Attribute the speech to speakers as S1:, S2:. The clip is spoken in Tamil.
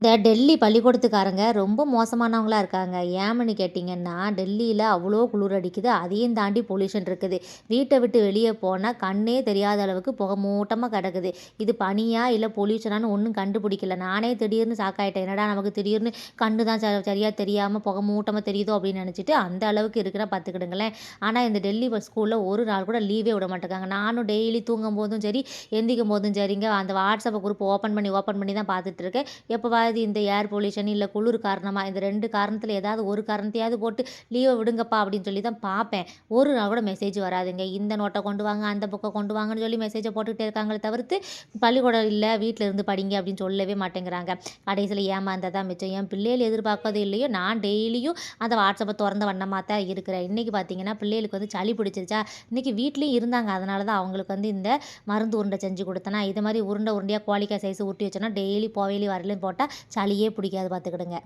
S1: இந்த டெல்லி பள்ளிக்கூடத்துக்காரங்க ரொம்ப மோசமானவங்களா இருக்காங்க. ஏன்னு கேட்டிங்கன்னா, டெல்லியில அவ்வளோ குளிர் அடிக்குது. அதையும் தாண்டி பொல்யூஷன் இருக்குது. வீட்ட விட்டு வெளிய போனா கண்ணே தெரியாத அளவுக்கு புகை மூட்டமா கிடக்குது. இது பனியா இல்ல பொல்யூஷனான்னு ஒண்ணும் கண்டுபிடிக்கல. நானே திடீர்னு ஷாக்காயிட்டேன். என்னடா நமக்கு திடீர்னு கண்ணு தான் சரியா தெரியாம புகை மூட்டமா தெரியுதோ அப்படின்னு நினைச்சுட்டு, அந்த அளவுக்கு இருக்குன்னா பார்த்துக்கிடுங்களேன். ஆனா இந்த டெல்லி ஸ்கூல்ல ஒரு நாள் கூட லீவே விட மாட்டேங்காங்க. நானும் டெய்லி தூங்கும்போதும் சரி, எந்திக்கும் போதும் சரிங்க, அந்த வாட்ஸ்அப் குரூப் ஓப்பன் பண்ணி தான் பார்த்துட்டு இருக்கேன். எப்பவாவது இந்த ஏர் பொல்யூஷன் இல்ல குளிர் காரணமா இந்த 2 காரணத்துல ஏதாவது ஒரு காரணத்தையாவது போட்டு லீவ விடுங்கப்பா அப்படின்னு சொல்லி தான் பார்ப்பேன். ஒரு நாள் கூட மெசேஜ் வராதுங்க. இந்த நோட்ட கொண்டு வாங்க, அந்த புக்க கொண்டு வாங்கன்னு சொல்லி மெசேஜ போட்டுக்கிட்டே இருக்காங்களே தவிர்த்து, பள்ளிக்கூடம் இல்ல வீட்ல இருந்து படிங்க அப்படின்னு சொல்லவே மாட்டேங்கிறாங்க. கடைசியில ஏமாந்தா தான் மிச்சம். என் பிள்ளைகள் எதிர்பார்க்கதோ இல்லையோ, நான் டெய்லியும் அந்த வாட்ஸ்அப்ப தொறந்த வண்ணமா தான் இருக்கிறேன். இன்னைக்கு பார்த்தீங்கன்னா, பிள்ளைகளுக்கு வந்து சளி பிடிச்சிருச்சா, இன்னைக்கு வீட்லயும் இருந்தாங்க. அதனால தான் அவங்களுக்கு வந்து இந்த மருந்து உருண்டை செஞ்சு குடுத்தேனா, இது மாரி உருண்டையா கோழிக்காய் சைஸ் உருட்டி வச்சேன்னா, டெய்லி போவையிலயும் வரலையும் போட்டா சளியே பிடிக்காது பார்த்துக்கிடுங்க.